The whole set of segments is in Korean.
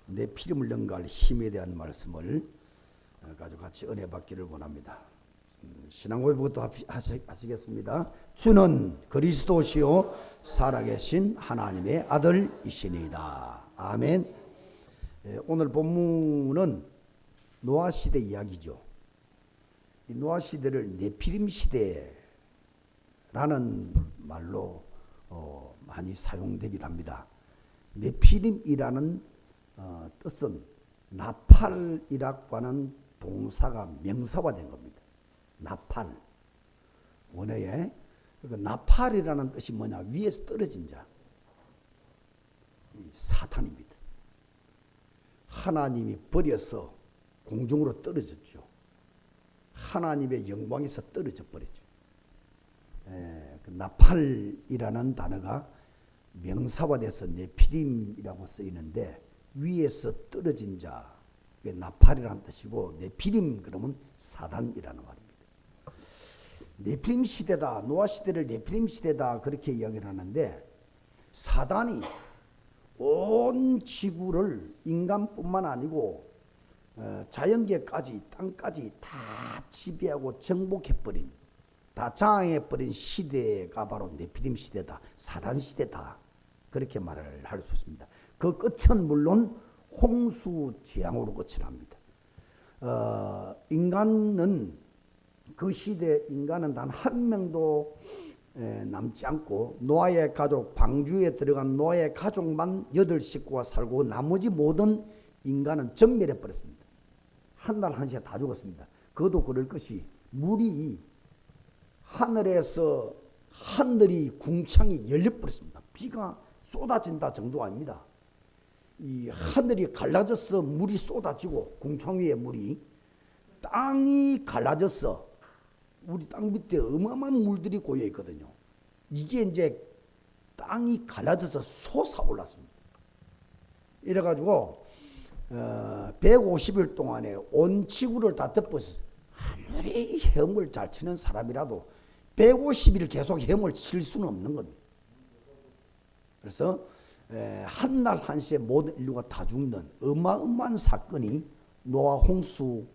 내 피름을 능가할 힘에 대한 말씀을 가지고 같이 은혜 받기를 원합니다. 신앙 고백부터 하시겠습니다. 주는 그리스도시요 살아계신 하나님의 아들이시니이다. 아멘. 오늘 본문은 노아 시대 이야기죠. 이 노아 시대를 네피림 시대라는 말로 많이 사용되기도 합니다. 네피림이라는 뜻은 나팔이라고 하는 동사가 명사화된 겁니다. 나팔. 원어에 나팔이라는 뜻이 뭐냐? 위에서 떨어진 자. 사탄입니다. 하나님이 버려서 공중으로 떨어졌죠. 하나님의 영광에서 떨어져 버렸죠. 그 나팔이라는 단어가 명사화돼서 네피림이라고 쓰이는데 위에서 떨어진 자, 나팔이라는 뜻이고 네피림 그러면 사단이라는 말입니다. 네피림 시대다, 노아 시대를 네피림 시대다 그렇게 이야기를 하는데 사단이 온 지구를 인간뿐만 아니고 자연계까지 땅까지 다 지배하고 정복해버린, 다 장악해버린 시대가 바로 네피림 시대다, 사단 시대다 그렇게 말을 할 수 있습니다. 그 끝은 물론 홍수 재앙으로 끝을 합니다. 인간은 그 시대 인간은 단 한 명도 남지 않고 노아의 가족, 방주에 들어간 노아의 가족만 8식구가 살고 나머지 모든 인간은 전멸해 버렸습니다. 한 날 한시에 다 죽었습니다. 그것도 그럴 것이 물이 하늘에서 하늘이 궁창이 열려버렸습니다. 비가 쏟아진다 정도가 아닙니다. 이 하늘이 갈라져서 물이 쏟아지고 궁창 위에 물이 땅이 갈라져서 우리 땅 밑에 어마어마한 물들이 고여 있거든요. 이게 이제 땅이 갈라져서 솟아올랐습니다. 이래가지고 150일 동안에 온 지구를 다 덮었어요. 아무리 헤엄을 잘 치는 사람이라도 150일 계속 헤엄을 칠 수는 없는 겁니다. 그래서 한 날 한시에 모든 인류가 다 죽는 어마어마한 사건이 노아 홍수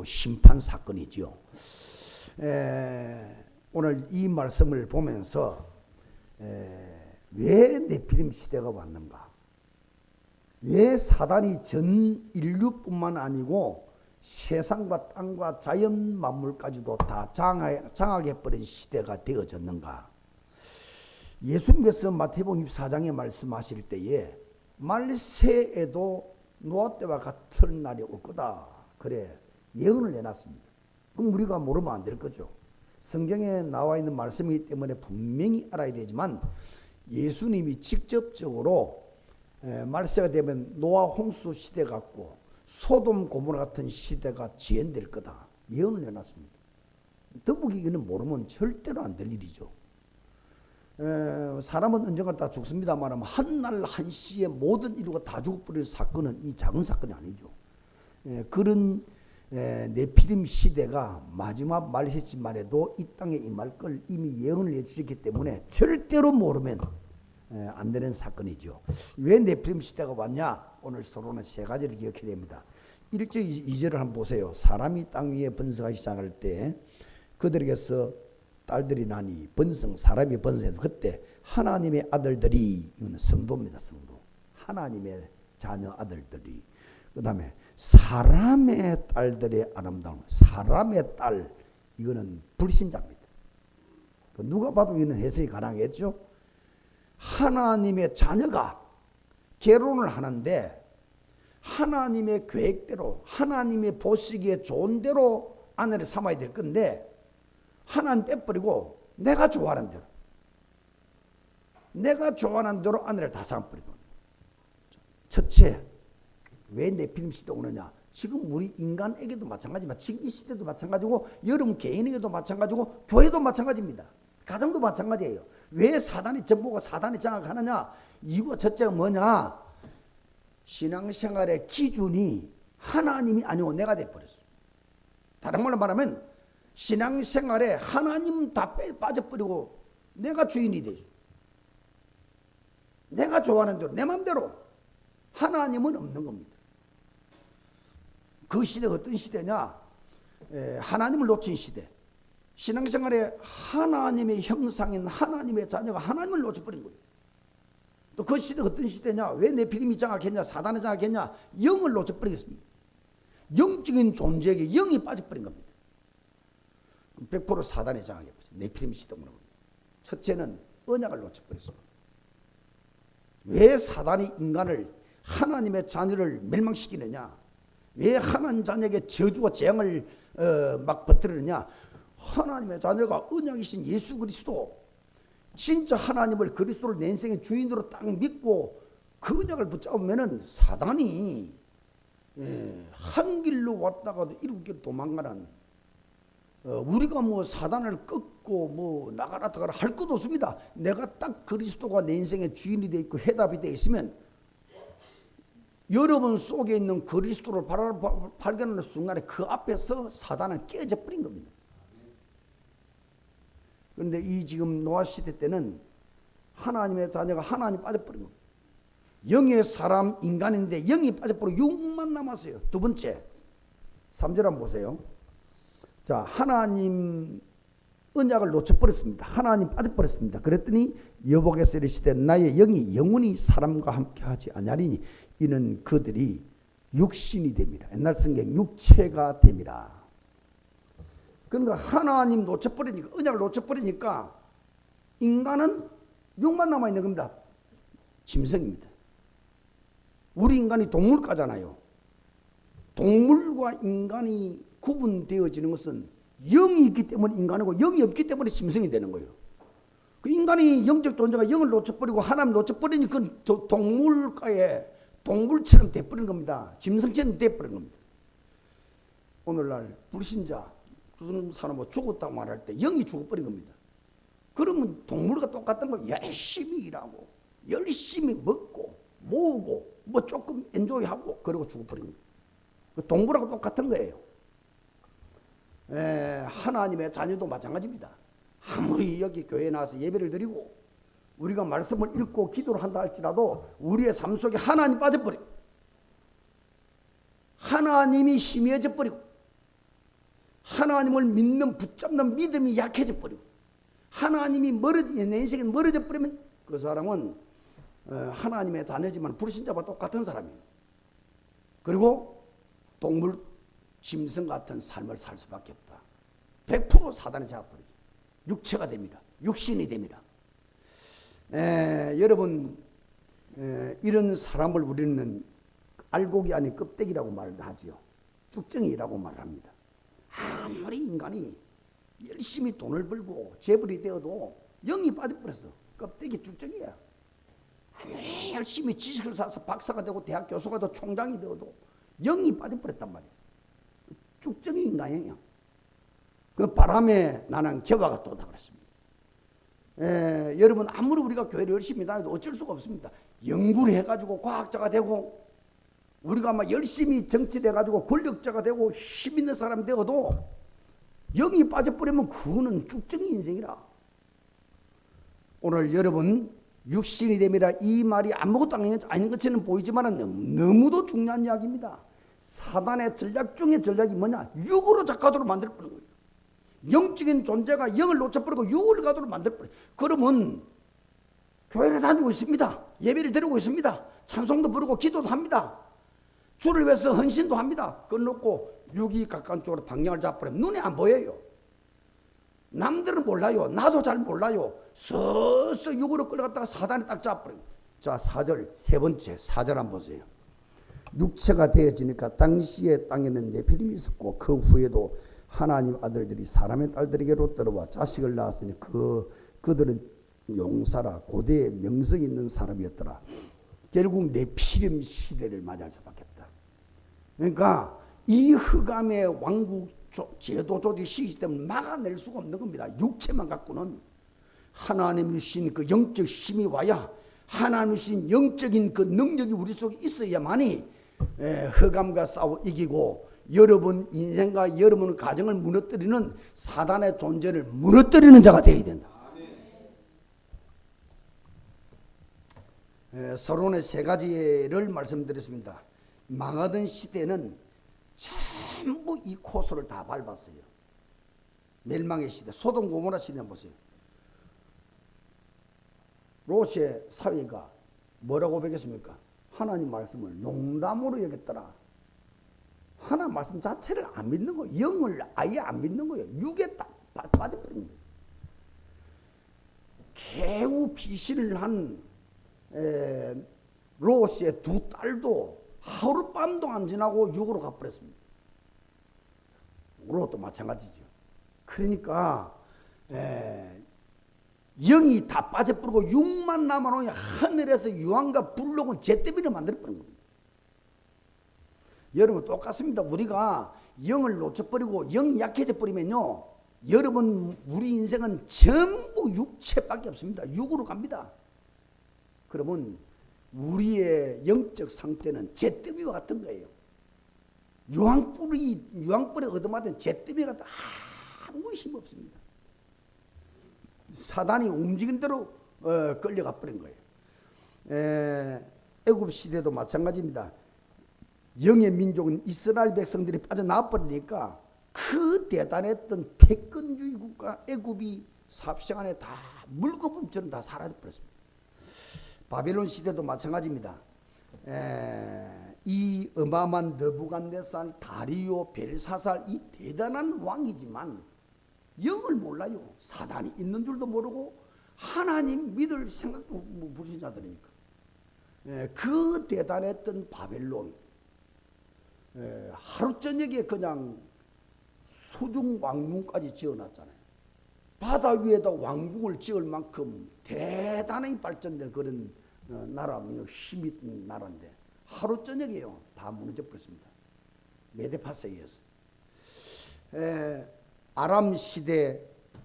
심판 사건이지요. 오늘 이 말씀을 보면서 왜 네피림 시대가 왔는가? 왜 사단이 전 인류뿐만 아니고 세상과 땅과 자연 만물까지도 다 장악해버린 시대가 되어졌는가? 예수님께서 마태복음 24장에 말씀하실 때에 말세에도 노아 때와 같은 날이 올 거다. 그래 예언을 내놨습니다. 그럼 우리가 모르면 안 될 거죠. 성경에 나와 있는 말씀이기 때문에 분명히 알아야 되지만 예수님이 직접적으로 말세가 되면 노아 홍수 시대 같고 소돔 고모라 같은 시대가 지연될 거다. 예언을 내놨습니다. 더욱이 이거는 모르면 절대로 안 될 일이죠. 사람은 언젠가 다 죽습니다만 한 날 한시에 모든 인류가 다 죽어버릴 사건은 이 작은 사건이 아니죠. 그런 네피림 시대가 마지막 말세쯤만 해도 이 땅에 임할 걸 이미 예언을 해주셨기 때문에 절대로 모르면 안 되는 사건이죠. 왜 네피림 시대가 왔냐? 오늘 서론은 세 가지를 기억해야 됩니다. 1절 2절을 한번 보세요. 사람이 땅 위에 번성하기 시작할 때 그들에게서 딸들이 나니 번성, 사람이 번성해도 그때 하나님의 아들들이, 이건 성도입니다. 성도. 하나님의 자녀 아들들이. 그 다음에 사람의 딸들의 아름다움. 사람의 딸, 이거는 불신자입니다. 누가 봐도 이는 해석이 가능하겠죠. 하나님의 자녀가 결혼을 하는데 하나님의 계획대로, 하나님의 보시기에 좋은 대로 아내를 삼아야 될 건데 하나님 빼버리고 내가 좋아하는 대로, 내가 좋아하는 대로 아내를 다 삼아버리고. 첫째, 왜 네피림 시대 오느냐? 지금 우리 인간에게도 마찬가지지만 지금 이 시대도 마찬가지고 여러분 개인에게도 마찬가지고 교회도 마찬가지입니다. 가정도 마찬가지예요. 왜 사단이 전부가 사단이 장악하느냐? 이거 첫째가 뭐냐? 신앙생활의 기준이 하나님이 아니고 내가 돼버렸어요. 다른 말로 말하면 신앙생활에 하나님 다 빠져버리고 내가 주인이 되죠. 내가 좋아하는 대로, 내 마음대로. 하나님은 없는 겁니다. 그 시대가 어떤 시대냐? 하나님을 놓친 시대. 신앙생활에 하나님의 형상인 하나님의 자녀가 하나님을 놓쳐버린 거예요. 또 그 시대가 어떤 시대냐? 왜 네피림이 장악했냐? 사단이 장악했냐? 영을 놓쳐버리겠습니다. 영적인 존재에게 영이 빠져버린 겁니다. 100% 사단이 장악해버렸어요. 네피림 시대문으로. 첫째는 언약을 놓쳐버렸습니다. 왜 사단이 인간을 하나님의 자녀를 멸망시키느냐? 왜 하나님 자녀에게 저주와 재앙을 막 퍼뜨리느냐? 하나님의 자녀가 언약이신 예수 그리스도, 진짜 하나님을 그리스도를 내 인생의 주인으로 딱 믿고 그 언약을 붙잡으면은 사단이 한 길로 왔다가도 일곱 길로 도망가는, 우리가 뭐 사단을 꺾고 뭐 나가라 들어가라 할 것도 없습니다. 내가 딱 그리스도가 내 인생의 주인이 되어 있고 해답이 되어 있으면 여러분 속에 있는 그리스도를 발견하는 순간에 그 앞에서 사단은 깨져 버린 겁니다. 그런데 이 지금 노아 시대 때는 하나님의 자녀가 하나님 빠져버린 겁니다. 영의 사람 인간인데 영이 빠져버리고 육만 남았어요. 두 번째 3절 한번 보세요. 자, 하나님 언약을 놓쳐버렸습니다. 하나님 빠져버렸습니다. 그랬더니 여복에서 이르시되 나의 영이 영원히 사람과 함께 하지 아니하리니 이는 그들이 육신이 됩니다. 옛날 성경 육체가 됩니다. 그러니까 하나님 놓쳐버리니까, 언약을 놓쳐버리니까 인간은 육만 남아있는 겁니다. 짐승입니다. 우리 인간이 동물과잖아요. 동물과 인간이 구분되어지는 것은 영이 있기 때문에 인간이고 영이 없기 때문에 짐승이 되는 거예요. 그 인간이 영적 존재가 영을 놓쳐버리고 하나님 놓쳐버리니 그건 동물과의 동물처럼 돼버린 겁니다. 짐승처럼 돼버린 겁니다. 오늘날 불신자 무슨 사람 뭐 죽었다고 말할 때 영이 죽어버린 겁니다. 그러면 동물과 똑같은 거 열심히 일하고 열심히 먹고 모으고 뭐 조금 엔조이하고 그러고 죽어버린 겁니다. 동물하고 똑같은 거예요. 하나님의 자녀도 마찬가지입니다. 아무리 여기 교회에 나와서 예배를 드리고 우리가 말씀을 읽고 기도를 한다 할지라도 우리의 삶 속에 하나님 빠져버리고 하나님이 희미해져 버리고 하나님을 믿는 붙잡는 믿음이 약해져 버리고 하나님이 내 인생에 멀어져 버리면 그 사람은 하나님의 자녀지만 불신자와 똑같은 사람이에요. 그리고 동물 짐승 같은 삶을 살 수밖에 없다. 100% 사단이 잡아버리죠. 육체가 됩니다. 육신이 됩니다. 여러분 이런 사람을 우리는 알곡이 아닌 껍데기라고 말하지요. 쭉정이라고 말합니다. 아무리 인간이 열심히 돈을 벌고 재벌이 되어도 영이 빠져버렸어. 껍데기 쭉정이야. 아무리 열심히 지식을 쌓아서 박사가 되고 대학 교수가 되고 총장이 되어도 영이 빠져버렸단 말이에요. 쭉정이 인간이에요. 그 바람에 나는 겨와가 또다 그랬습니다. 여러분 아무리 우리가 교회를 열심히 다녀도 어쩔 수가 없습니다. 연구를 해가지고 과학자가 되고 우리가 막 열심히 정치돼가지고 권력자가 되고 힘 있는 사람이 되어도 영이 빠져버리면 그거는 쭉정이 인생이라. 오늘 여러분 육신이 됨이라 이 말이 아무것도 아닌 것처럼 보이지만 너무도 중요한 이야기입니다. 사단의 전략 중에 전략이 뭐냐? 육으로 작가도록 만들어버리는 거예요. 영적인 존재가 영을 놓쳐버리고 육을 가도록 만들어버려요. 그러면 교회를 다니고 있습니다. 예배를 드리고 있습니다. 찬송도 부르고 기도도 합니다. 주를 위해서 헌신도 합니다. 그래놓고 육이 가까운 쪽으로 방향을 잡아버리면 눈에 안 보여요. 남들은 몰라요. 나도 잘 몰라요. 서서 육으로 끌어갔다가 사단이 딱 잡아버려요. 자, 4절 세 번째 4절 한번 보세요. 육체가 되어지니까 당시에 땅에는 네피림이 있었고 그 후에도 하나님 아들들이 사람의 딸들에게로 들어와 자식을 낳았으니 그들은 용사라 고대의 명성이 있는 사람이었더라. 결국 네피림 시대를 맞이할 수밖에 없다. 그러니까 이 흑암의 왕국 제도조직 시스템을 막아낼 수가 없는 겁니다. 육체만 갖고는 하나님이 주신 그 영적 힘이 와야 하나님이 주신 영적인 그 능력이 우리 속에 있어야만이 흑암과 싸워 이기고 여러분 인생과 여러분 가정을 무너뜨리는 사단의 존재를 무너뜨리는 자가 되어야 된다. 서론의 세 가지를 말씀드렸습니다. 망하던 시대는 전부 이 코스를 다 밟았어요. 멸망의 시대, 소돔 고모라 시대 보세요. 롯의 사위가 뭐라고 배겼습니까? 하나님 말씀을 농담으로 여겼더라. 하나님 말씀 자체를 안 믿는 거예요. 영을 아예 안 믿는 거예요. 육에 딱 빠져버린 거예요. 개우 피신을 한 롯의 두 딸도 하룻밤도 안 지나고 육으로 가버렸습니다. 롯도 마찬가지죠. 그러니까 영이 다 빠져버리고 육만 남아놓으니 하늘에서 유황과 불록은 잿더미를 만들어버린 겁니다. 여러분 똑같습니다. 우리가 영을 놓쳐버리고 영이 약해져 버리면요, 여러분 우리 인생은 전부 육체밖에 없습니다. 육으로 갑니다. 그러면 우리의 영적 상태는 잿더미와 같은 거예요. 유황불에 얻어맞은 잿더미 같은 아무 힘 없습니다. 사단이 움직이는 대로 끌려가 버린 거예요. 애굽 시대도 마찬가지입니다. 영의 민족은 이스라엘 백성들이 빠져나와 버리니까 그 대단했던 패권주의 국가 애굽이 삽시간에 다 물거품처럼 다 사라져 버렸습니다. 바벨론 시대도 마찬가지입니다. 이 어마어마한 느부갓네살, 다리오, 벨사살, 이 대단한 왕이지만 영을 몰라요. 사단이 있는 줄도 모르고 하나님 믿을 생각도 불신자들이니까. 그 대단했던 바벨론, 하루 저녁에 그냥 수중 왕궁까지 지어놨잖아요. 바다 위에다 왕궁을 지을 만큼 대단히 발전된 그런 나라며 힘 있는 나라인데 하루 저녁에요 다 무너져 버렸습니다. 메데파스에 의해서. 아람 시대,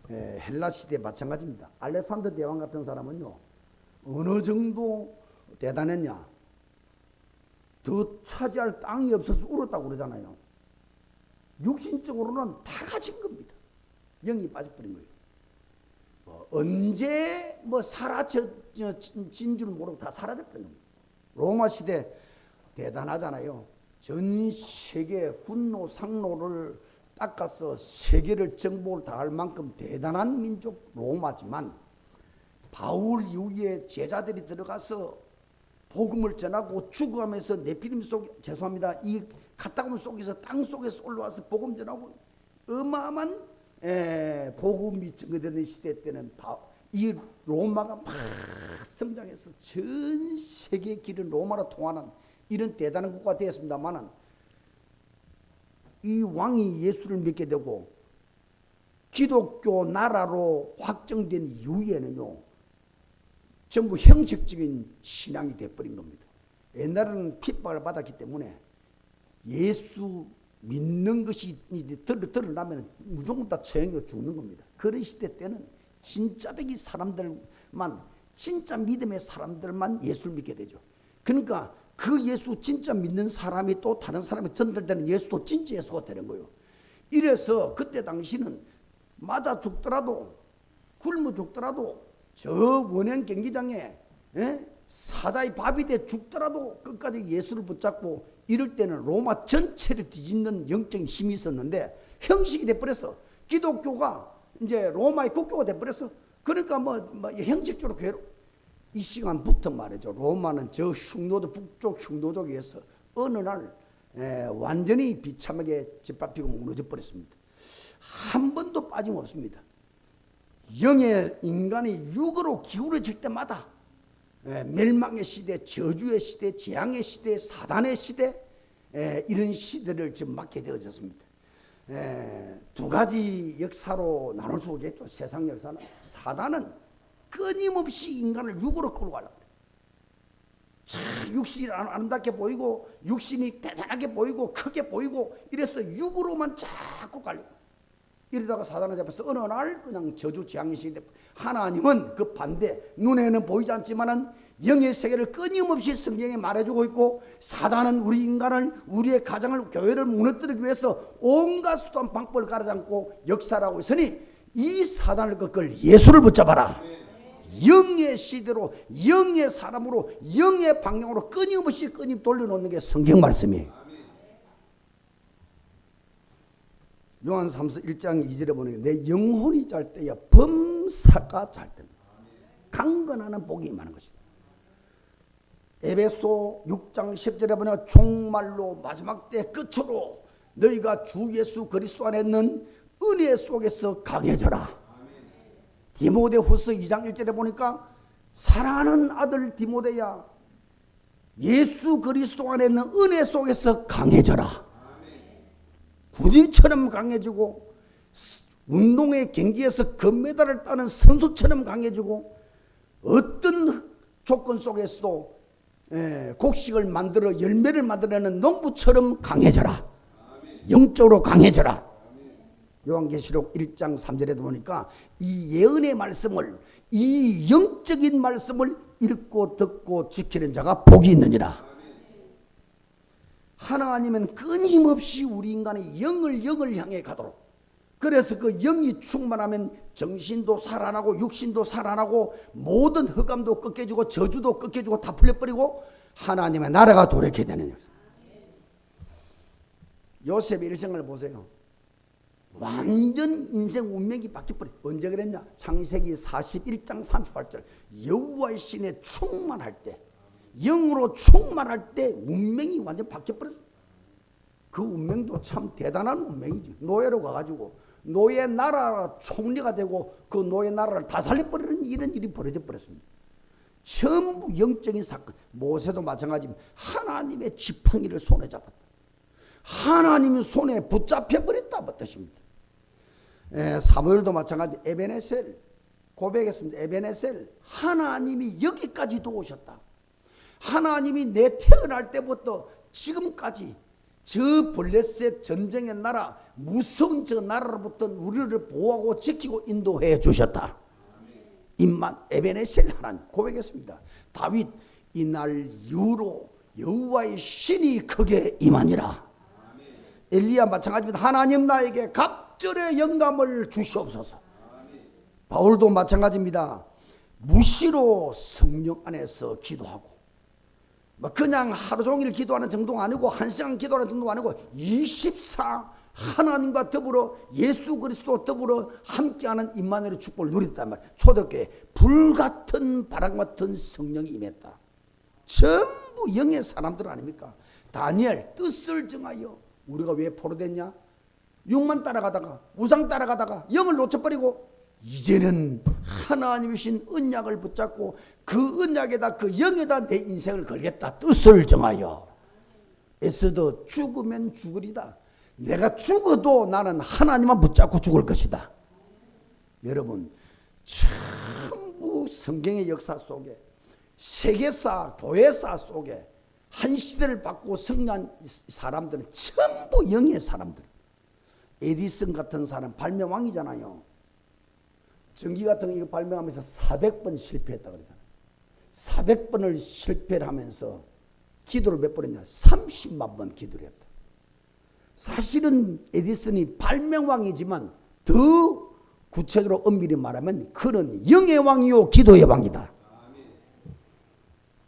헬라 시대 마찬가지입니다. 알렉산더 대왕 같은 사람은요 어느 정도 대단했냐, 더 차지할 땅이 없어서 울었다고 그러잖아요. 육신적으로는 다 가진 겁니다. 영이 빠져버린 거예요. 언제 사라진 줄 모르고 다 사라져버린 겁니다. 로마 시대 대단하잖아요. 전 세계 군노 상노를 닦아서 세계를 정복을 다 할 만큼 대단한 민족 로마지만 바울 이후에 제자들이 들어가서 복음을 전하고 죽어가면서 네피림 속, 죄송합니다, 이 카타콤 속에서 땅 속에서 올라와서 복음 전하고 어마어마한 복음이 증거되는 시대 때는 이 로마가 막 성장해서 전 세계 길을 로마로 통하는 이런 대단한 국가가 되었습니다만은 이 왕이 예수를 믿게 되고 기독교 나라로 확정된 이후에는요 전부 형식적인 신앙이 되어버린 겁니다. 옛날에는 핍박을 받았기 때문에 예수 믿는 것이 드러나면 무조건 다 처형해 죽는 겁니다. 그런 시대 때는 진짜배기 사람들만, 진짜 믿음의 사람들만 예수를 믿게 되죠. 그러니까 그 예수 진짜 믿는 사람이 또 다른 사람이 전달되는 예수도 진짜 예수가 되는 거예요. 이래서 그때 당시는 맞아 죽더라도 굶어 죽더라도 저 원형 경기장에 사자의 밥이 돼 죽더라도 끝까지 예수를 붙잡고 이럴 때는 로마 전체를 뒤집는 영적인 힘이 있었는데 형식이 돼버렸어. 기독교가 이제 로마의 국교가 돼버렸어. 그러니까 형식적으로 이 시간부터 말이죠. 로마는 저 흉노족, 북쪽 흉노족에서 어느 날 완전히 비참하게 짓밟히고 무너져 버렸습니다. 한 번도 빠짐없습니다. 영의 인간이 육으로 기울어질 때마다 멸망의 시대, 저주의 시대, 재앙의 시대, 사단의 시대, 이런 시대를 지금 맞게 되어졌습니다. 두 가지 역사로 나눌 수 있겠죠. 세상 역사는. 사단은 끊임없이 인간을 육으로 끌고 가려고 해요. 육신이 아름답게 보이고 육신이 대단하게 보이고 크게 보이고 이래서 육으로만 자꾸 가려고. 이러다가 사단을 잡아서 어느 날 그냥 저주 재앙의 시대. 하나님은 그 반대, 눈에는 보이지 않지만은 영의 세계를 끊임없이 성경에 말해주고 있고 사단은 우리 인간을, 우리의 가정을, 교회를 무너뜨리기 위해서 온갖 수단 방법을 가르지 않고 역사를 하고 있으니 이 사단을 꺾을 예수를 붙잡아라. 영의 시대로 영의 사람으로 영의 방향으로 끊임없이 돌려놓는 게 성경 말씀이에요. 요한 3서 1장 2절에 보니 내 영혼이 잘 때야 범사가 잘 됩니다. 강건하는 복이 임하는 것이다. 에베소 6장 10절에 보니 종말로 마지막 때 끝으로 너희가 주 예수 그리스도 안에 있는 은혜 속에서 강해져라. 디모데후서 2장 1절에 보니까 사랑하는 아들 디모데야 예수 그리스도 안에 있는 은혜 속에서 강해져라. 군인처럼 강해지고 운동의 경기에서 금메달을 따는 선수처럼 강해지고 어떤 조건 속에서도 곡식을 만들어 열매를 만들어내는 농부처럼 강해져라. 영적으로 강해져라. 요한계시록 1장 3절에도 보니까 이 예언의 말씀을, 이 영적인 말씀을 읽고 듣고 지키는 자가 복이 있느니라. 하나님은 끊임없이 우리 인간의 영을 향해 가도록, 그래서 그 영이 충만하면 정신도 살아나고 육신도 살아나고 모든 흑암도 꺾여지고 저주도 꺾여지고 다 풀려버리고 하나님의 나라가 도래하게 되는 것입니다. 요셉의 일생을 보세요. 완전 인생 운명이 바뀌어버렸어요. 언제 그랬냐? 창세기 41장 38절 여호와의 신에 충만할 때, 영으로 충만할 때 운명이 완전 바뀌어버렸어요. 그 운명도 참 대단한 운명이지. 노예로 가가지고 노예 나라 총리가 되고 그 노예 나라를 다 살려버리는 이런 일이 벌어져 버렸습니다. 전부 영적인 사건. 모세도 마찬가지입니다. 하나님의 지팡이를 손에 잡았다. 하나님의 손에 붙잡혀버렸다 뜻입니다. 사무엘도 마찬가지. 에베네셀 고백했습니다. 에베네셀, 하나님이 여기까지 도우셨다. 하나님이 내 태어날 때부터 지금까지 저 블레셋 전쟁의 나라, 무서운 저 나라로부터 우리를 보호하고 지키고 인도해 주셨다. 임만 에베네셀 하나님 고백했습니다. 다윗, 이날 이후로 여호와의 신이 크게 임하니라. 엘리야 마찬가지입니다. 하나님 나에게 갑절의 영감을 주시옵소서. 바울도 마찬가지입니다. 무시로 성령 안에서 기도하고, 그냥 하루 종일 기도하는 정도가 아니고 1시간 기도하는 정도가 아니고 24 하나님과 더불어 예수 그리스도 더불어 함께하는 임마누엘의 축복을 누렸단 말이에요. 초대교회 불같은 바람 같은 성령이 임했다. 전부 영의 사람들 아닙니까? 다니엘 뜻을 정하여. 우리가 왜 포로됐냐? 육만 따라가다가 우상 따라가다가 영을 놓쳐버리고 이제는 하나님이신 언약을 붙잡고 그 언약에다 그 영에다 내 인생을 걸겠다. 뜻을 정하여. 에스더 죽으면 죽으리다. 내가 죽어도 나는 하나님만 붙잡고 죽을 것이다. 여러분, 전부 성경의 역사 속에, 세계사, 교회사 속에 한 시대를 바꾸고 승리한 사람들은 전부 영의 사람들. 에디슨 같은 사람 발명왕이잖아요. 전기 같은 거 이거 발명하면서 400번 실패했다 그러잖아요. 400번을 실패를 하면서 기도를 몇 번 했냐? 30만 번 기도를 했다. 사실은 에디슨이 발명왕이지만 더 구체적으로 엄밀히 말하면 그는 영의 왕이요 기도의 왕이다.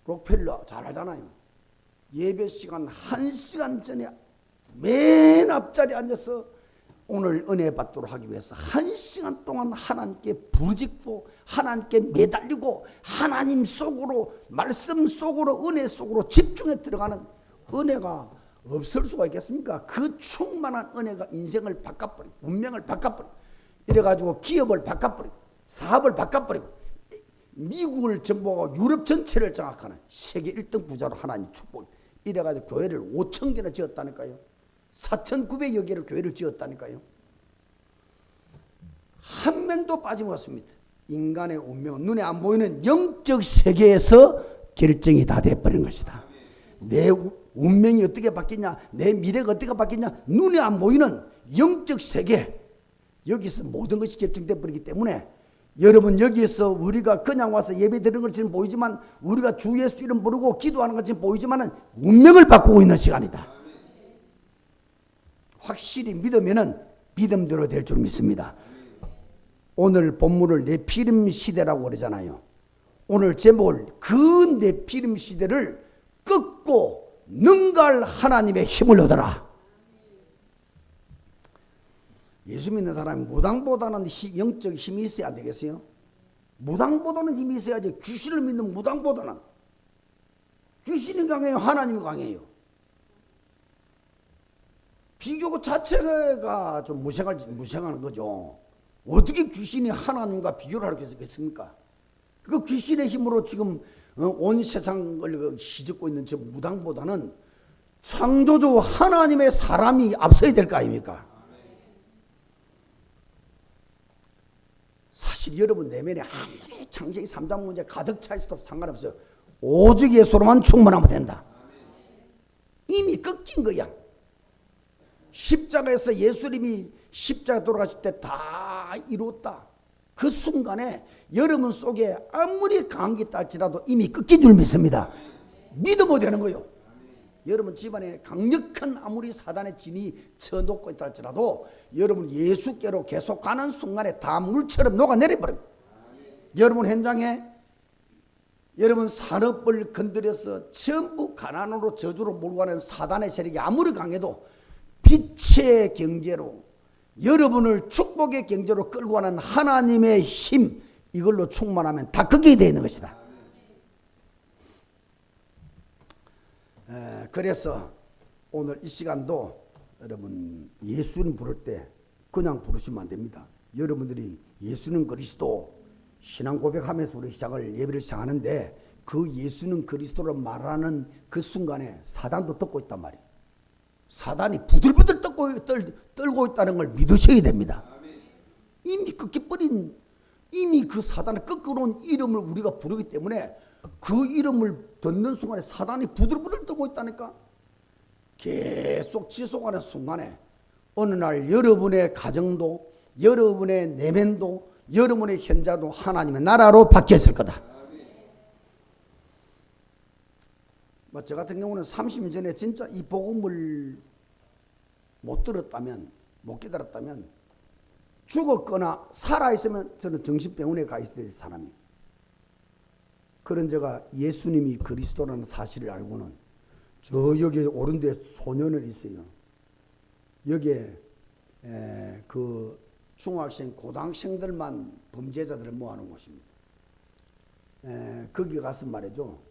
록펠러 잘 알잖아요. 예배 시간 1시간 전에 맨 앞자리에 앉아서 오늘 은혜 받도록 하기 위해서 1시간 동안 하나님께 부르짖고 하나님께 매달리고 하나님 속으로, 말씀 속으로, 은혜 속으로 집중해 들어가는 은혜가 없을 수가 있겠습니까? 그 충만한 은혜가 인생을 바꿔버리고 운명을 바꿔버리고 이래가지고 기업을 바꿔버리고 사업을 바꿔버리고 미국을 정복하고 유럽 전체를 장악하는 세계 1등 부자로 하나님 축복. 이래가지고 교회를 5,000개나 지었다니까요. 4,900여 개를 교회를 지었다니까요. 한 명도 빠짐없습니다. 인간의 운명은 눈에 안 보이는 영적 세계에서 결정이 다 돼버린 것이다. 내 운명이 어떻게 바뀌냐, 내 미래가 어떻게 바뀌냐, 눈에 안 보이는 영적 세계, 여기서 모든 것이 결정돼 버리기 때문에 여러분, 여기에서 우리가 그냥 와서 예배 드리는 것처럼 보이지만, 우리가 주 예수 이름 부르고 기도하는 것처럼 보이지만 운명을 바꾸고 있는 시간이다. 확실히 믿으면은 믿음대로 될 줄 믿습니다. 오늘 본문을 네피림 시대라고 그러잖아요. 오늘 제목을 그 네피림 시대를 꺾고 능가할 하나님의 힘을 얻어라. 예수 믿는 사람이 무당보다는 영적 힘이 있어야 되겠어요? 무당보다는 힘이 있어야지. 귀신을 믿는 무당보다는. 귀신이 강해요? 하나님이 강해요? 비교 자체가 좀 무색한 거죠. 어떻게 귀신이 하나님과 비교를 할 수 있겠습니까? 그 귀신의 힘으로 지금 온 세상을 휘젓고 있는 저 무당보다는 창조주 하나님의 사람이 앞서야 될 거 아닙니까? 사실 여러분 내면에 아무리 창세기 3장 문제 가득 차 있어도 상관없어요. 오직 예수로만 충만하면 된다. 이미 꺾인 거야. 십자가에서 예수님이 십자가 돌아가실 때 다 이루었다. 그 순간에 여러분 속에 아무리 강한 게 있다 할지라도 이미 꺾인 줄 믿습니다. 믿으면 되는 거예요. 여러분 집안에 강력한 아무리 사단의 진이 쳐놓고 있다 할지라도 여러분 예수께로 계속 가는 순간에 다 물처럼 녹아내려버려요. 여러분 현장에 여러분 산업을 건드려서 전부 가난으로 저주로 몰고 가는 사단의 세력이 아무리 강해도 빛의 경제로 여러분을 축복의 경제로 끌고 가는 하나님의 힘, 이걸로 충만하면 다 거기에 되어 있는 것이다. 그래서 오늘 이 시간도 여러분 예수님 부를 때 그냥 부르시면 안 됩니다. 여러분들이 예수는 그리스도 신앙 고백하면서 우리 예배를 시작하는데 그 예수는 그리스도를 말하는 그 순간에 사단도 듣고 있단 말이에요. 사단이 부들부들 떨고 있다는 걸 믿으셔야 됩니다. 이미 꺾여버린, 이미 그 사단을 꺾어놓은 이름을 우리가 부르기 때문에 그 이름을 듣는 순간에 사단이 부들부들 떨고 있다니까. 계속 지속하는 순간에 어느 날 여러분의 가정도 여러분의 내면도 여러분의 현자도 하나님의 나라로 바뀌었을 거다. 저 같은 경우는 30년 전에 진짜 이 복음을 못 들었다면, 못 깨달았다면 죽었거나 살아있으면 저는 정신병원에 가 있어야 될 사람이. 그런 제가 예수님이 그리스도라는 사실을 알고는 저 여기 오른 데 소년을 있어요. 여기에 그 중학생, 고등학생들만 범죄자들을 모아놓은 곳입니다. 거기 가서 말이죠.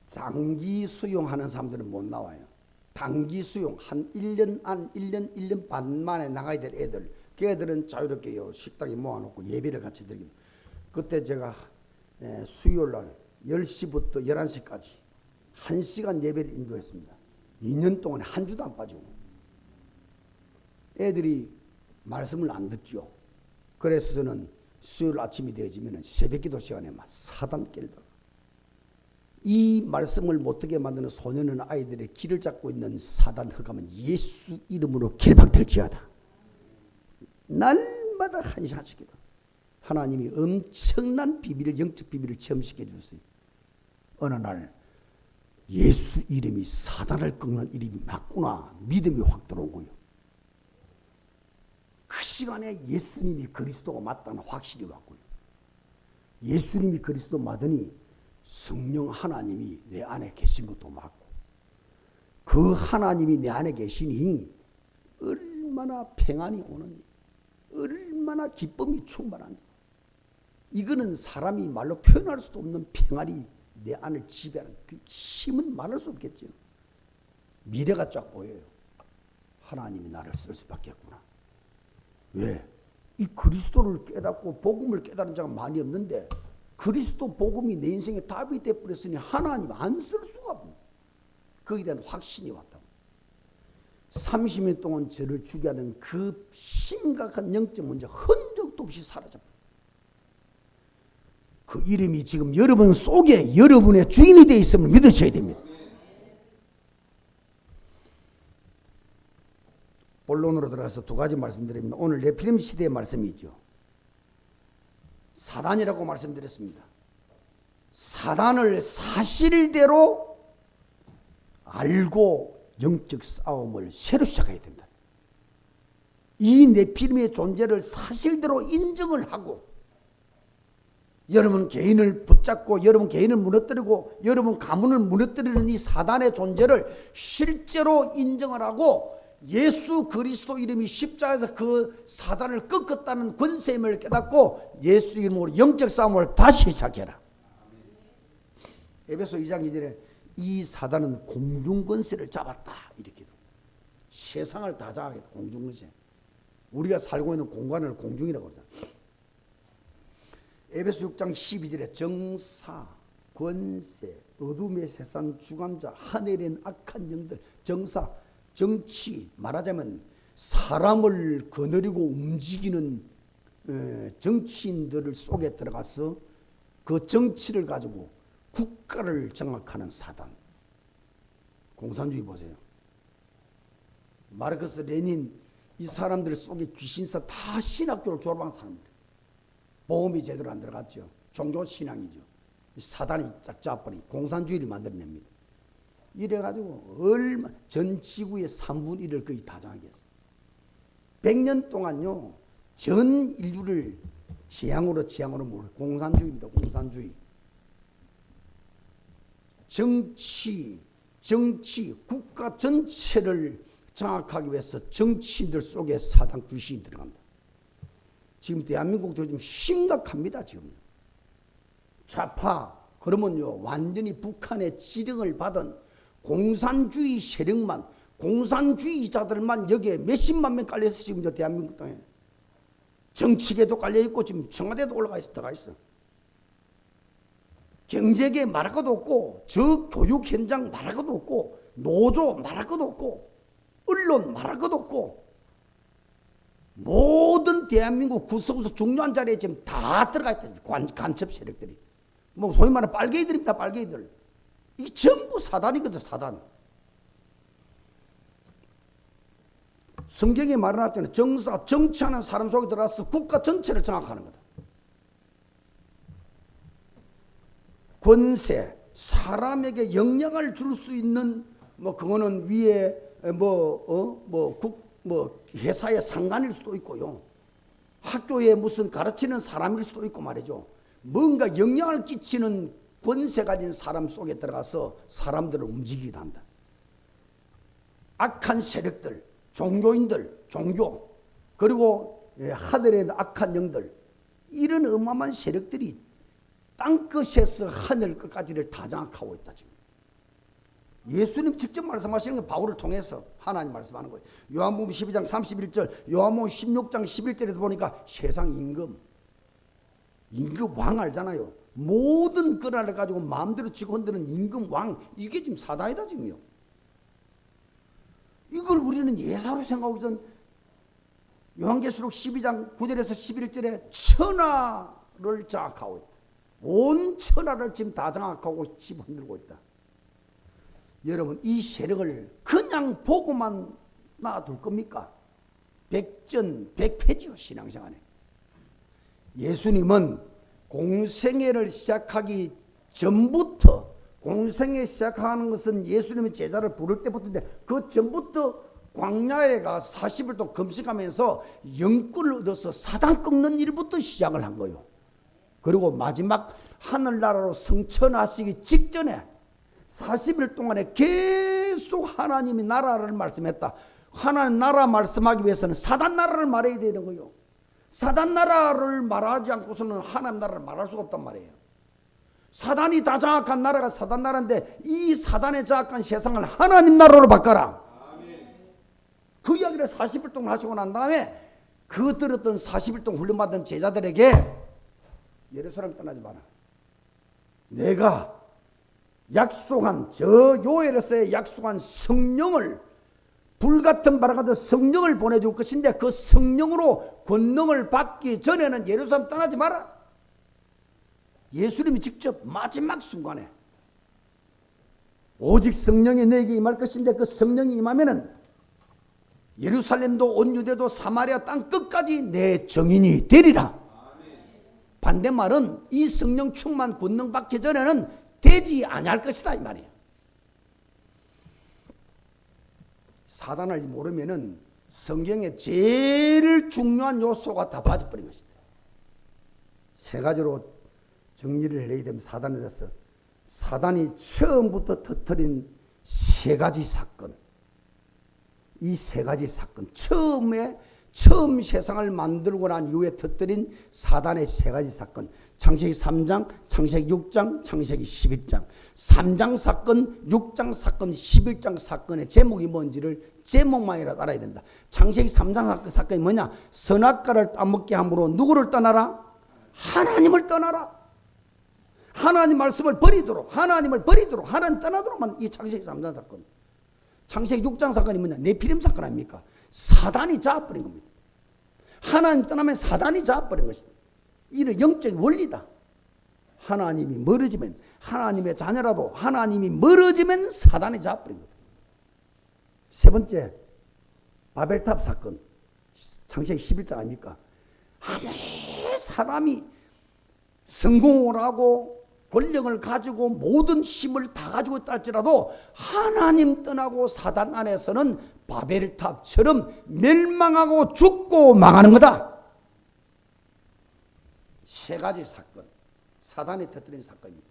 장기 수용하는 사람들은 못 나와요. 단기 수용, 한 1년 반 만에 나가야 될 애들, 그 애들은 자유롭게요. 식당에 모아놓고 예배를 같이 드립니다. 그때 제가 수요일 날 10시부터 11시까지 1시간 예배를 인도했습니다. 2년 동안 한 주도 안 빠지고. 애들이 말씀을 안 듣죠. 그래서 저는 수요일 아침이 되어지면 새벽기도 시간에 막 사단 깰다가 이 말씀을 못하게 만드는 소년은 아이들의 길을 잡고 있는 사단 흑암은 예수 이름으로 길박될지어다. 날마다 한 시간씩 기도. 하나님이 엄청난 비밀을, 영적 비밀을 체험시켜 주세요. 어느 날 예수 이름이 사단을 꺾는 이름이 맞구나. 믿음이 확 들어온 거예요. 그 시간에 예수님이 그리스도가 맞다는 확실히 왔고요. 예수님이 그리스도 맞으니 성령 하나님이 내 안에 계신 것도 맞고, 그 하나님이 내 안에 계시니 얼마나 평안이 오는지, 얼마나 기쁨이 충만한지, 이거는 사람이 말로 표현할 수도 없는 평안이 내 안을 지배하는 그 힘은 말할 수 없겠죠. 미래가 쫙 보여요. 하나님이 나를 쓸 수밖에 없구나. 왜? 이 그리스도를 깨닫고 복음을 깨달은 자가 많이 없는데 그리스도 복음이 내 인생의 답이 되어버렸으니 하나님 안 쓸 수가 없는, 거기에 대한 확신이 왔다. 30년 동안 저를 죽게 하는 그 심각한 영적 문제 흔적도 없이 사라져버려. 그 이름이 지금 여러분 속에 여러분의 주인이 되어 있음을 믿으셔야 됩니다. 본론으로 들어가서 두 가지 말씀드립니다. 오늘 네피림 시대의 말씀이죠. 사단이라고 말씀드렸습니다. 사단을 사실대로 알고 영적 싸움을 새로 시작해야 된다. 이 네피림의 존재를 사실대로 인정을 하고 여러분 개인을 붙잡고 여러분 개인을 무너뜨리고 여러분 가문을 무너뜨리는 이 사단의 존재를 실제로 인정을 하고 예수 그리스도 이름이 십자가에서 그 사단을 꺾었다는 권세임을 깨닫고 예수 이름으로 영적 싸움을 다시 시작해라. 에베소 2장 2절에 이 사단은 공중권세를 잡았다 이렇게 세상을 다 장악했다. 공중권세. 우리가 살고 있는 공간을 공중이라고 그러잖아. 에베소 6장 12절에 정사, 권세, 어둠의 세상 주관자, 하늘에 있는 악한 영들, 정사, 정치, 말하자면 사람을 거느리고 움직이는 정치인들 속에 들어가서 그 정치를 가지고 국가를 장악하는 사단. 공산주의 보세요. 마르크스, 레닌 이 사람들 속에 귀신사 다 신학교를 졸업한 사람들. 보험이 제대로 안 들어갔죠. 종교신앙이죠. 사단이 쫙 잡아버린 공산주의를 만들어냅니다. 이래가지고 얼마 전 지구의 3분의 1을 거의 다 장악했어요. 100년 동안요. 전 인류를 지향으로 몰 공산주의입니다. 공산주의. 정치, 국가 전체를 장악하기 위해서 정치인들 속에 사단 귀신이 들어간다. 지금 대한민국도 좀 심각합니다. 지금 좌파 그러면요 완전히 북한의 지령을 받은 공산주의 세력만 공산주의자들만 여기에 몇십만 명 깔려서 지금 저 대한민국 땅에 정치계도 깔려있고 지금 청와대도 올라가 있어 들어가 있어. 경제계 말할 것도 없고 저 교육 현장 말할 것도 없고 노조 말할 것도 없고 언론 말할 것도 없고 모든 대한민국 구석구석 중요한 자리에 지금 다 들어가 있다. 간첩 세력들이. 뭐 소위 말하는 빨갱이들입니다. 빨갱이들. 이게 전부 사단이거든. 사단. 성경에 말해놨잖아요. 정사, 정치하는 사람 속에 들어가서 국가 전체를 장악하는 거다. 권세, 사람에게 영향을 줄 수 있는 뭐 그거는 위에 회사의 상관일 수도 있고요. 학교에 무슨 가르치는 사람일 수도 있고 말이죠. 뭔가 영향을 끼치는 권세 가진 사람 속에 들어가서 사람들을 움직이기도 한다. 악한 세력들, 종교인들, 종교, 그리고 하늘에 있는 악한 영들, 이런 어마어마한 세력들이 땅끝에서 하늘 끝까지를 다 장악하고 있다. 지금 예수님 직접 말씀하시는 게 바울을 통해서 하나님 말씀하는 거예요. 요한복음 12장 31절, 요한복음 16장 11절에도 보니까 세상 임금 왕 알잖아요. 모든 거라를 가지고 마음대로 치고 흔드는 임금 왕, 이게 지금 사단이다 지금요. 이걸 우리는 예사로 생각하고 있던 요한계시록 12장 9절에서 11절에 천하를 장악하고 있다. 온 천하를 지금 다 장악하고 집어들고 있다. 여러분 이 세력을 그냥 보고만 놔둘 겁니까? 백전백패지요. 신앙생활에 예수님은 공생애를 시작하기 전부터, 공생애 시작하는 것은 예수님의 제자를 부를 때부터인데 그 전부터 광야에 가 40일 동안 금식하면서 영권을 얻어서 사단 꺾는 일부터 시작을 한 거예요. 그리고 마지막 하늘나라로 승천하시기 직전에 40일 동안에 계속 하나님이 나라를 말씀했다. 하나님 나라 말씀하기 위해서는 사단 나라를 말해야 되는 거예요. 사단 나라를 말하지 않고서는 하나님 나라를 말할 수가 없단 말이에요. 사단이 다 장악한 나라가 사단 나라인데 이 사단에 장악한 세상을 하나님 나라로 바꿔라. 그 이야기를 40일 동안 하시고 난 다음에 그 들었던 40일 동안 훈련받은 제자들에게 예루살렘 떠나지 마라. 내가 약속한 저 요엘에서의 약속한 성령을, 불같은 바람 같은 성령을 보내줄 것인데 그 성령으로 권능을 받기 전에는 예루살렘 떠나지 마라. 예수님이 직접 마지막 순간에 오직 성령이 너에게 임할 것인데 그 성령이 임하면은 예루살렘도 온 유대도 사마리아 땅 끝까지 내 정인이 되리라. 반대말은 이 성령 충만 권능 받기 전에는 되지 아니할 것이다 이 말이에요. 사단을 모르면은 성경의 제일 중요한 요소가 다 빠져버린 것이다. 세 가지로 정리를 해야 되면 사단에 대해서 사단이 처음부터 터뜨린 세 가지 사건, 이 세 가지 사건, 처음 세상을 만들고 난 이후에 터뜨린 사단의 세 가지 사건, 창세기 3장, 창세기 6장, 창세기 11장. 3장 사건, 6장 사건, 11장 사건의 제목이 뭔지를 제목만이라도 알아야 된다. 창세기 3장 사건이 뭐냐? 선악과를 따먹게 함으로 누구를 떠나라? 하나님을 떠나라. 하나님 말씀을 버리도록, 하나님을 버리도록, 하나님 떠나도록만. 이 창세기 3장 사건. 창세기 6장 사건이 뭐냐? 네피림 사건 아닙니까? 사단이 잡아버린 겁니다. 하나님 떠나면 사단이 잡아버린 것이다. 이는 영적인 원리다. 하나님이 멀어지면, 하나님의 자녀라도 하나님이 멀어지면 사단이 잡아버린 거다. 세 번째, 바벨탑 사건. 창세기 11장 아닙니까? 아무리 사람이 성공을 하고 권력을 가지고 모든 힘을 다 가지고 있다 할지라도 하나님 떠나고 사단 안에서는 바벨탑처럼 멸망하고 죽고 망하는 거다. 세 가지 사건, 사단이 터뜨린 사건입니다.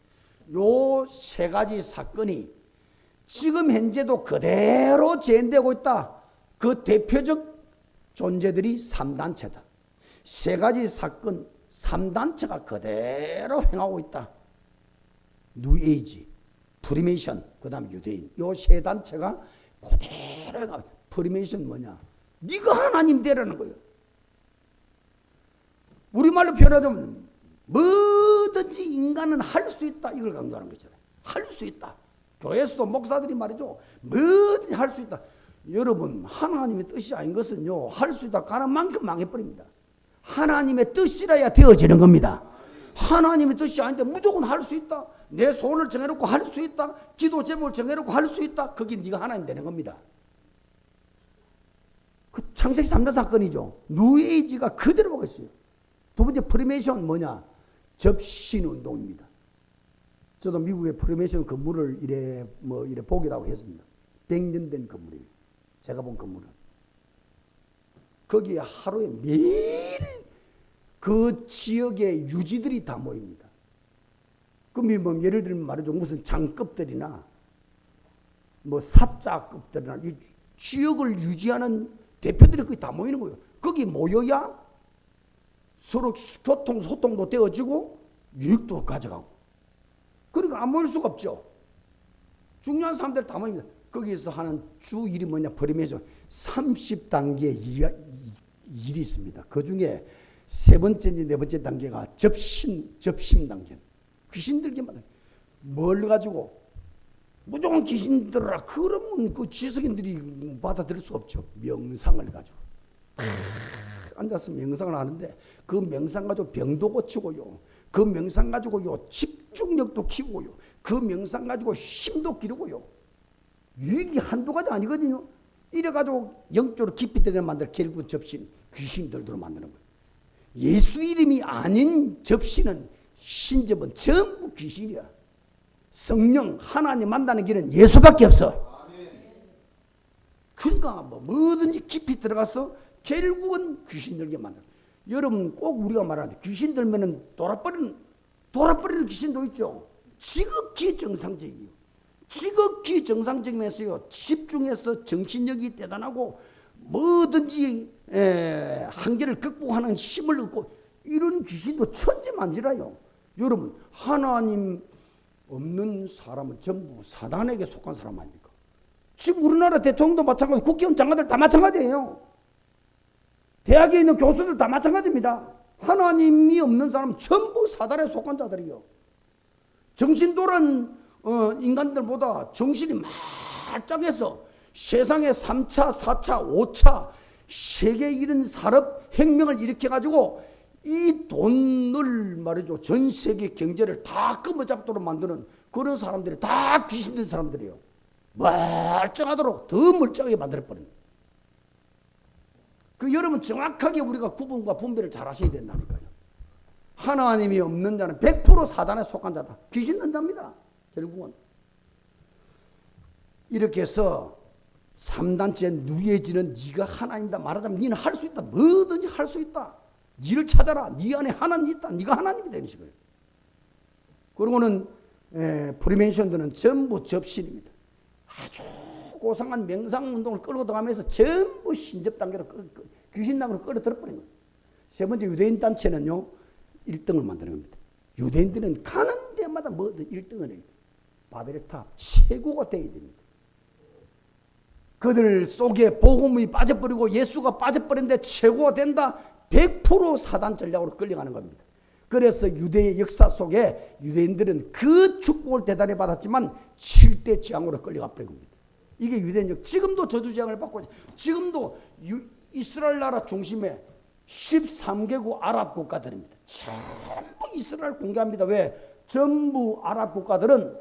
요 세 가지 사건이 지금 현재도 그대로 재현되고 있다. 그 대표적 존재들이 3단체다. 세 가지 사건, 3단체가 그대로 행하고 있다. 뉴에이지, 프리메이션, 그 다음 유대인. 요 세 단체가 그대로 행하고. 프리메이션 뭐냐? 네가 하나님 되라는 거예요. 우리말로 표현하자면 뭐든지 인간은 할 수 있다, 이걸 강조하는 거잖아요. 할 수 있다. 교회에서도 목사들이 말이죠. 뭐든지 할 수 있다. 여러분, 하나님의 뜻이 아닌 것은요, 할 수 있다 가는 만큼 망해버립니다. 하나님의 뜻이라야 되어지는 겁니다. 하나님의 뜻이 아닌데 무조건 할 수 있다. 내 소원을 정해놓고 할 수 있다. 기도 제목을 정해놓고 할 수 있다. 그게 네가 하나님 되는 겁니다. 그 창세기 3장 사건이죠. 뉴에이지가 그대로 보고 있어요. 두 번째, 프리메이션 뭐냐? 접신 운동입니다. 저도 미국의 프리메이션 건물을 이래 보기라고 했습니다. 100년 된 건물이에요. 제가 본 건물은. 거기에 하루에 매일 그 지역의 유지들이 다 모입니다. 그럼 뭐 예를 들면 말이죠. 무슨 장급들이나 뭐 사자급들이나 이 지역을 유지하는 대표들이 거기 다 모이는 거예요. 거기 모여야 서로 소통도 되어지고 유익도 가져가고. 그러니까 안 모일 수가 없죠. 중요한 사람들 다 모입니다. 거기서 하는 주 일이 뭐냐? 프리메이션 30단계 일이 있습니다. 그 중에 세 번째인지 네 번째 단계가 접심 단계. 귀신 들기만 뭘 가지고 무조건 귀신 들어라. 그러면 그 지식인들이 받아들일 수 없죠. 명상을 가지고 앉아서 명상을 하는데 그 명상 가지고 병도 고치고요. 그 명상 가지고요 집중력도 키우고요. 그 명상 가지고 힘도 기르고요. 유익이 한두 가지 아니거든요. 이래가지고 영적으로 깊이 들여 만들 결국 접신 귀신들로 만드는 거예요. 예수 이름이 아닌 접신은 신접은 전부 귀신이야. 성령 하나님 만나는 길은 예수밖에 없어. 그러니까 뭐든지 깊이 들어가서 결국은 귀신 들게 만들어. 여러분 꼭 우리가 말하는데 귀신 들면은 돌아버리는 귀신도 있죠. 지극히 정상적이에요. 지극히 정상적이면서요 집중해서 정신력이 대단하고 뭐든지 한계를 극복하는 힘을 얻고 이런 귀신도 천지만지라요. 여러분 하나님 없는 사람은 전부 사단에게 속한 사람 아닙니까? 지금 우리나라 대통령도 마찬가지고 국회의원 장관들 다 마찬가지예요. 대학에 있는 교수들 다 마찬가지입니다. 하나님이 없는 사람은 전부 사단에 속한 자들이요. 정신돌한 인간들보다 정신이 말짱해서 세상에 3차, 4차, 5차 세계 이런 산업 혁명을 일으켜가지고 이 돈을 말이죠. 전 세계 경제를 다 끊어잡도록 만드는 그런 사람들이 다 귀신된 사람들이에요. 멀쩡하도록 더 멀쩡하게 만들어버립니다. 그 여러분 정확하게 우리가 구분과 분별을 잘 하셔야 된다니까요. 하나님이 없는 자는 100% 사단에 속한 자다. 귀신 든 자입니다. 결국은. 이렇게 해서 3단체 누에지는 네가 하나님이다. 말하자면 네는 할 수 있다. 뭐든지 할 수 있다. 네를 찾아라. 네 안에 하나님이 있다. 네가 하나님이 되는 식이에요. 그리고는 프리메이션들은 전부 접신입니다. 아주 고상한 명상운동을 끌고 들어가면서 전부 신접 단계로 귀신당으로 끌어들어버린 거예요. 세 번째 유대인 단체는요 1등을 만드는 겁니다. 유대인들은 가는 데마다 뭐든 1등을 해요. 바벨의 탑 최고가 되어야 됩니다. 그들 속에 복음이 빠져버리고 예수가 빠져버렸는데 최고가 된다. 100% 사단 전략으로 끌려가는 겁니다. 그래서 유대의 역사 속에 유대인들은 그 축복을 대단히 받았지만 7대 재앙으로 끌려가 버린 겁니다. 이게 유대인적. 지금도 저주재앙을 받고 지금도 이스라엘 나라 중심에 13개국 아랍 국가들입니다. 전부 이스라엘 공개합니다. 왜? 전부 아랍 국가들은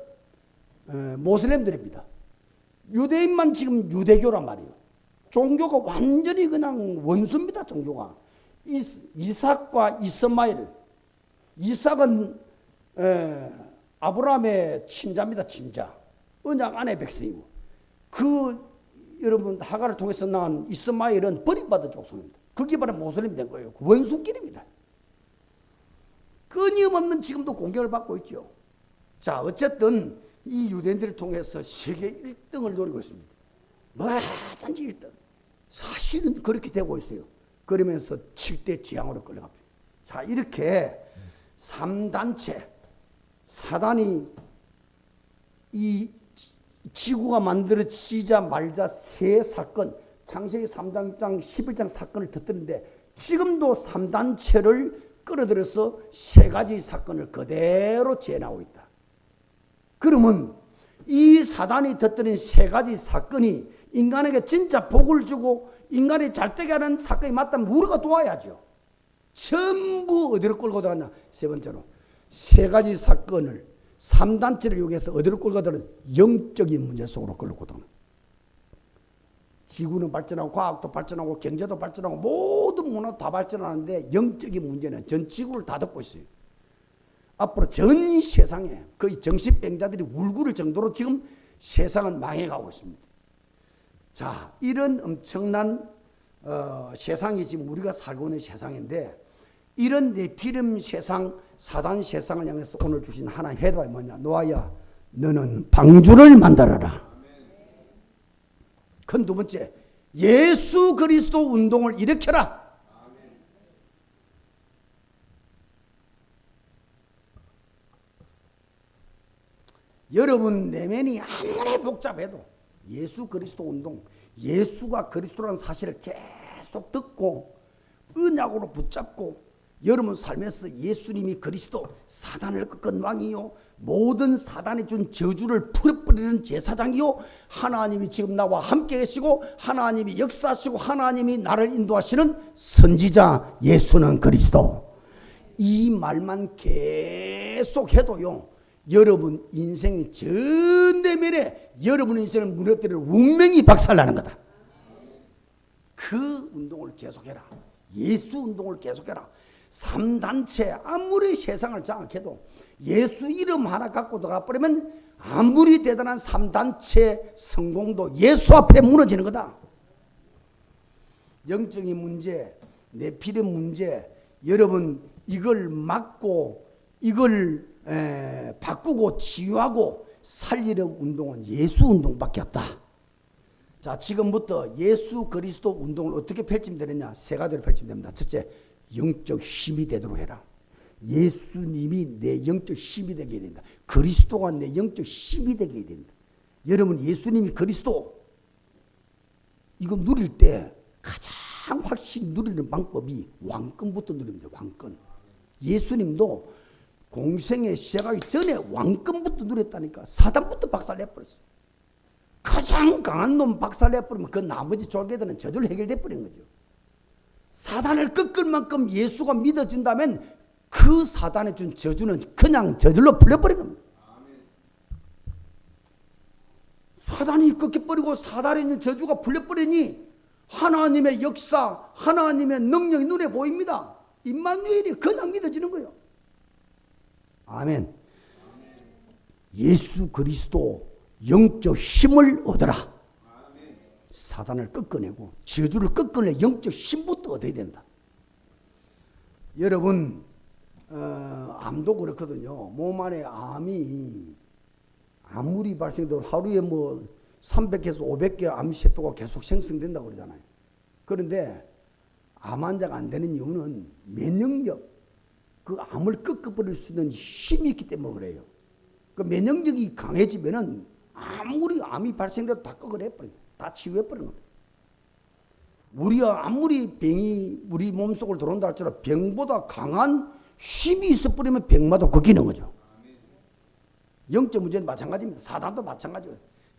모슬렘들입니다. 유대인만 지금 유대교란 말이에요. 종교가 완전히 그냥 원수입니다. 종교가. 이삭과 이스마엘. 이삭은 아브라함의 친자입니다. 친자. 언약 안의 백성이고. 여러분 하가를 통해서 낳은 이스마엘은 버림받은 족속입니다. 그게 바로 모슬렘이 된 거예요. 원수끼리입니다. 끊임없는 지금도 공격을 받고 있죠. 자, 어쨌든 이 유대인들을 통해서 세계 1등을 노리고 있습니다. 뭐든지 1등. 사실은 그렇게 되고 있어요. 그러면서 7대 재앙으로 끌려갑니다. 자, 이렇게 3단체 사단이 이 지구가 만들어지자 말자 세 사건, 창세기 3장, 11장 사건을 터뜨리는데 지금도 3단체를 끌어들여서 세 가지 사건을 그대로 재현하고 있다. 그러면 이 사단이 터뜨린 세 가지 사건이 인간에게 진짜 복을 주고 인간이 잘되게 하는 사건이 맞다면 우리가 도와야죠. 전부 어디로 끌고 들어갔나? 세 번째로 세 가지 사건을 3단체를 이용해서 어디로 끌고 들어가는? 영적인 문제 속으로 끌고 들어가는. 지구는 발전하고 과학도 발전하고 경제도 발전하고 모든 문화도 다 발전하는데 영적인 문제는 전 지구를 다 덮고 있어요. 앞으로 전 세상에 거의 정신병자들이 울고를 정도로 지금 세상은 망해가고 있습니다. 자, 이런 엄청난 세상이 지금 우리가 살고 있는 세상인데 이런 네피림 세상, 사단 세상을 향해서 오늘 주신 하나님의 해답이 뭐냐? 노아야, 너는 방주를 만들어라. 큰 두 번째, 예수 그리스도 운동을 일으켜라. 여러분 내면이 아무리 복잡해도 예수 그리스도 운동, 예수가 그리스도라는 사실을 계속 듣고 언약으로 붙잡고 여러분 삶에서 예수님이 그리스도, 사단을 꺾은 왕이요, 모든 사단이 준 저주를 풀어버리는 제사장이요, 하나님이 지금 나와 함께 계시고 하나님이 역사하시고 하나님이 나를 인도하시는 선지자 예수는 그리스도. 이 말만 계속 해도요 여러분 인생이 전 내면에 여러분 인생을 무너뜨리는 운명이 박살나는 거다. 그 운동을 계속해라. 예수 운동을 계속해라. 3단체 아무리 세상을 장악해도 예수 이름 하나 갖고 들어가 버리면 아무리 대단한 3단체 성공도 예수 앞에 무너지는 거다. 영적인 문제, 내피의 문제, 여러분 이걸 막고 이걸 바꾸고 치유하고 살리는 운동은 예수 운동밖에 없다. 자, 지금부터 예수 그리스도 운동을 어떻게 펼치면 되느냐? 세 가지로 펼치면 됩니다. 첫째, 영적 힘이 되도록 해라. 예수님이 내 영적 힘이 되게 해야 된다. 그리스도가 내 영적 힘이 되게 해야 된다. 여러분 예수님이 그리스도 이거 누릴 때 가장 확실히 누리는 방법이 왕권부터 누립니다. 왕권. 예수님도 공생에 시작하기 전에 왕권부터 누렸다니까. 사단부터 박살내버렸어요. 가장 강한 놈 박살내버리면 그 나머지 졸개들은 저절로 해결돼 버리는 거죠. 사단을 꺾을 만큼 예수가 믿어진다면 그 사단에 준 저주는 그냥 저절로 풀려버리는 겁니다. 사단이 꺾여버리고 사단에 있는 저주가 풀려버리니 하나님의 역사, 하나님의 능력이 눈에 보입니다. 임마누엘이 그냥 믿어지는 거예요. 아멘. 예수 그리스도 영적 힘을 얻어라. 사단을 꺾어내고 저주를 꺾어내 영적 힘부터 얻어야 된다. 여러분 암도 그렇거든요. 몸 안에 암이 아무리 발생돼도 하루에 뭐 300개에서 500개 암세포가 계속 생성된다고 그러잖아요. 그런데 암 환자가 안 되는 이유는 면역력, 그 암을 꺾어버릴 수 있는 힘이 있기 때문에 그래요. 그 면역력이 강해지면은 아무리 암이 발생돼도 다 꺾어내버려요. 다 치유해버리는 거예요. 우리가 아무리 병이 우리 몸속으로 들어온다 할지라도 병보다 강한 힘이 있어버리면 병마다 꺾이는 거죠. 영적 문제는 마찬가지입니다. 사단도 마찬가지예요.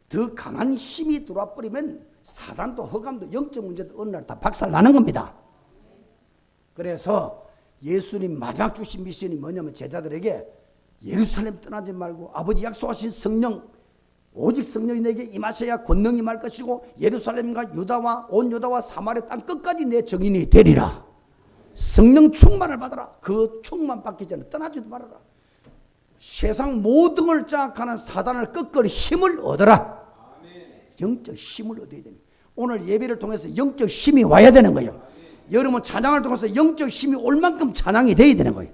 더 강한 힘이 들어와 버리면 사단도 허감도 영적 문제도 어느 날 다 박살나는 겁니다. 그래서 예수님 마지막 주신 미션이 뭐냐면 제자들에게 예루살렘 떠나지 말고 아버지 약속하신 성령, 오직 성령이 내게 임하셔야 권능이 임할 것이고 예루살렘과 유다와 온 유다와 사마리아 땅 끝까지 내 증인이 되리라. 성령 충만을 받아라. 그 충만 받기 전에 떠나지도 말아라. 세상 모든 걸 장악하는 사단을 꺾을 힘을 얻어라. 영적 힘을 얻어야 됩니다. 오늘 예배를 통해서 영적 힘이 와야 되는 거예요. 여러분 찬양을 통해서 영적 힘이 올 만큼 찬양이 돼야 되는 거예요.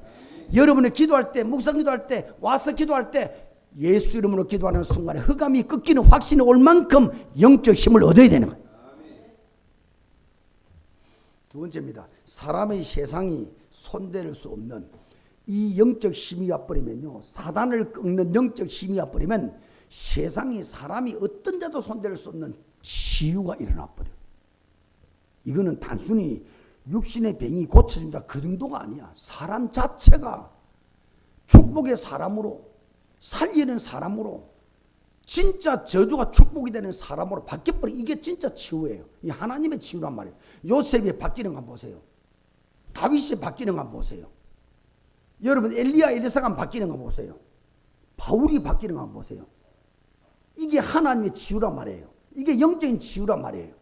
여러분이 기도할 때, 묵상 기도할 때, 와서 기도할 때 예수 이름으로 기도하는 순간에 흑암이 꺾이는 확신이 올 만큼 영적 힘을 얻어야 되는 거예요. 두 번째입니다. 사람의 세상이 손댈 수 없는 이 영적 힘이 와버리면요, 사단을 꺾는 영적 힘이 와버리면 세상이 사람이 어떤 자도 손댈 수 없는 치유가 일어나 버려요. 이거는 단순히 육신의 병이 고쳐진다 그 정도가 아니야. 사람 자체가 축복의 사람으로, 살리는 사람으로, 진짜 저주가 축복이 되는 사람으로 바뀌어버려. 이게 진짜 치유예요. 이 하나님의 치유란 말이에요. 요셉이 바뀌는 거 보세요. 다윗이 바뀌는 거 보세요. 여러분 엘리야 엘리사가 바뀌는 거 보세요. 바울이 바뀌는 거 보세요. 이게 하나님의 치유란 말이에요. 이게 영적인 치유란 말이에요.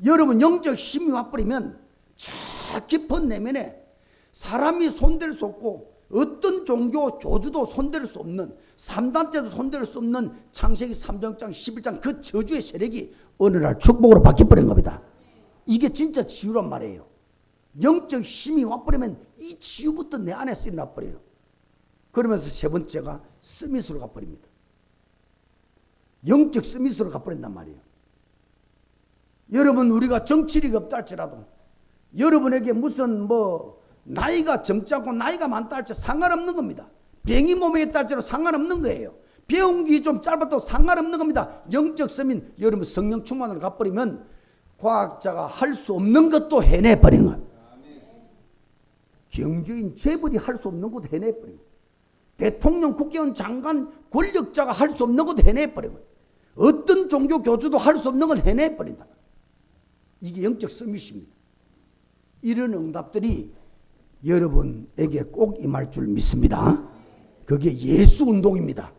여러분 영적 힘이 와버리면 저 깊은 내면에 사람이 손댈 수 없고 어떤 종교 교주도 손댈 수 없는, 3단체도 손댈 수 없는 창세기 3장 11장 그 저주의 세력이 어느 날 축복으로 바뀌어버린 겁니다. 이게 진짜 치유란 말이에요. 영적 힘이 와버리면 이 치유부터 내 안에서 일어나버려요. 그러면서 세 번째가 스미스로 가버립니다. 영적 스미스로 가버린단 말이에요. 여러분 우리가 정치력이 없다 할지라도, 여러분에게 무슨 나이가 젊지 않고 나이가 많다 할지라도 상관없는 겁니다. 병이 몸에 있다 할지라도 상관없는 거예요. 배운기 좀 짧아도 상관없는 겁니다. 영적 스민, 여러분 성령 충만으로 가버리면 과학자가 할 수 없는 것도 해내버리는 거예요. 경주인 재벌이 할 수 없는 것도 해내버리는 거예요. 대통령, 국회의원, 장관, 권력자가 할 수 없는 것도 해내버리는 거예요. 어떤 종교 교주도 할 수 없는 걸 해내버린다. 이게 영적 서밋입니다. 이런 응답들이 여러분에게 꼭 임할 줄 믿습니다. 그게 예수 운동입니다.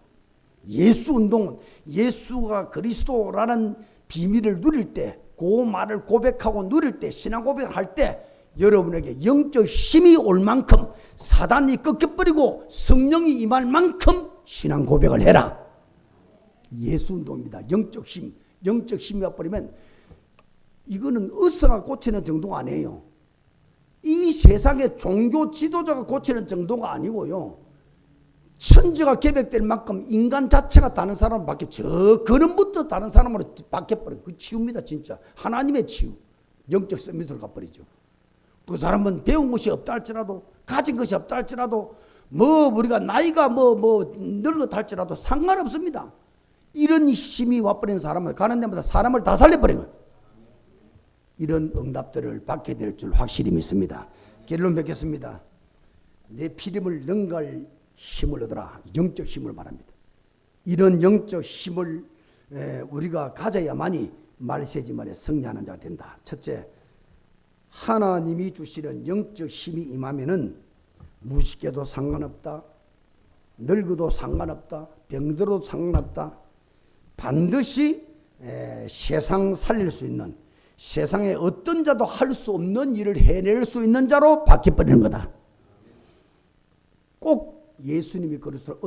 예수 운동은 예수가 그리스도라는 비밀을 누릴 때, 그 말을 고백하고 누릴 때, 신앙 고백을 할 때 여러분에게 영적 힘이 올 만큼, 사단이 꺾여버리고 성령이 임할 만큼 신앙 고백을 해라. 예수 운동입니다. 영적 힘. 영적 힘이 와버리면 이거는 의사가 고치는 정도가 아니에요. 이 세상의 종교 지도자가 고치는 정도가 아니고요. 천지가 개벽될 만큼 인간 자체가 다른 사람으로 바뀌어, 저 그런부터 다른 사람으로 바뀌어버려요. 그 치유입니다. 진짜 하나님의 치유. 영적 서밋으로 가버리죠. 그 사람은 배운 것이 없다 할지라도, 가진 것이 없다 할지라도, 우리가 나이가 늙었다 할지라도 상관없습니다. 이런 힘이 와버린 사람은 가는 데마다 사람을 다 살려버린 거예요. 이런 응답들을 받게 될 줄 확실히 믿습니다. 결론 뵙겠습니다. 내 피림을 능가할 힘을 얻어라. 영적 힘을 말합니다. 이런 영적 힘을 우리가 가져야만이 말세지말에 승리하는 자가 된다. 첫째, 하나님이 주시는 영적 힘이 임하면은 무식해도 상관없다. 늙어도 상관없다. 병들어도 상관없다. 반드시 세상 살릴 수 있는, 세상에 어떤 자도 할 수 없는 일을 해낼 수 있는 자로 바뀌어버리는 거다. 꼭 예수님이 그리스도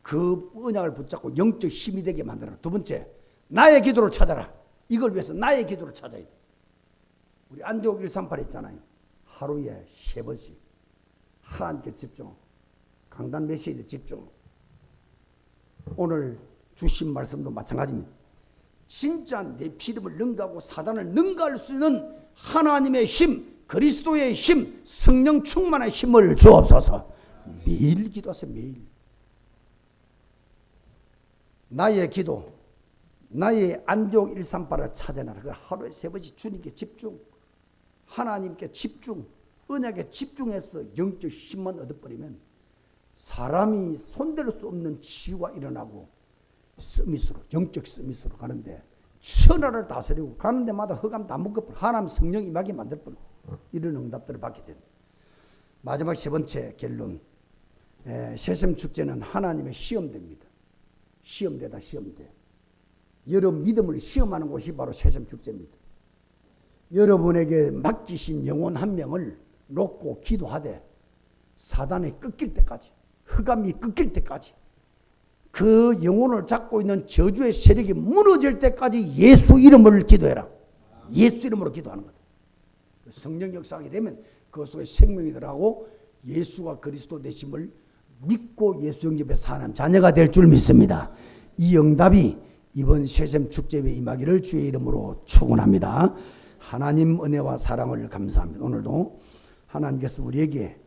그 언약을 붙잡고 영적 힘이 되게 만들어라. 두 번째, 나의 기도를 찾아라. 이걸 위해서 나의 기도를 찾아야 돼. 우리 안디옥 138 있잖아요. 하루에 3번씩. 하나님께 집중. 강단 메시지에 집중. 오늘 주신 말씀도 마찬가지입니다. 진짜 네피림을 능가하고 사단을 능가할 수 있는 하나님의 힘, 그리스도의 힘, 성령 충만의 힘을 주옵소서. 매일 기도하세요. 매일. 나의 기도, 나의 안디옥 138을 찾아내라. 그걸 하루에 3번씩 주님께 집중, 하나님께 집중, 언약에 집중해서 영적 힘만 얻어버리면 사람이 손댈 수 없는 치유가 일어나고 서밋으로, 영적 서밋으로 가는데 천하를 다스리고 가는 데마다 흑암 다 묶어버려. 하나님 성령 임하게 만들어버려. 이런 응답들을 받게 됩니다. 마지막 3번째 결론. 세셈 축제는 하나님의 시험대입니다. 시험대다, 시험대. 여러분 믿음을 시험하는 곳이 바로 세셈 축제입니다. 여러분에게 맡기신 영혼 한 명을 놓고 기도하되 사단이 끊길 때까지, 흑암이 끊길 때까지, 그 영혼을 잡고 있는 저주의 세력이 무너질 때까지 예수 이름을 기도해라. 예수 이름으로 기도하는 거다. 성령 역사하게 되면 그 속에 생명이 들어가고 예수가 그리스도 되심을 믿고 예수 영접해서 하나님 자녀가 될 줄 믿습니다. 이 응답이 이번 세셈 축제에 임하기를 주의 이름으로 축원합니다. 하나님 은혜와 사랑을 감사합니다. 오늘도 하나님께서 우리에게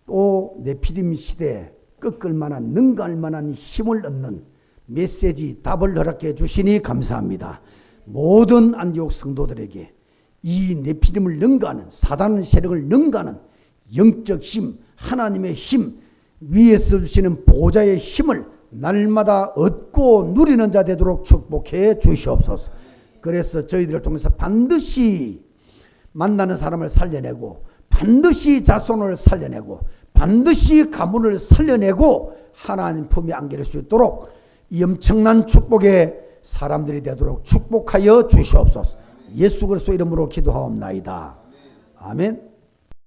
또 네피림 시대에 꺾을 만한, 능가할 만한 힘을 얻는 메시지, 답을 허락해 주시니 감사합니다. 모든 안디옥 성도들에게 이 네피림을 능가하는, 사단 세력을 능가하는 영적 힘, 하나님의 힘, 위에서 주시는 보좌의 힘을 날마다 얻고 누리는 자 되도록 축복해 주시옵소서. 그래서 저희들을 통해서 반드시 만나는 사람을 살려내고, 반드시 자손을 살려내고, 반드시 가문을 살려내고 하나님 품에 안길 수 있도록 이 엄청난 축복의 사람들이 되도록 축복하여 주시옵소서. 예수 그리스도 이름으로 기도하옵나이다. 아멘.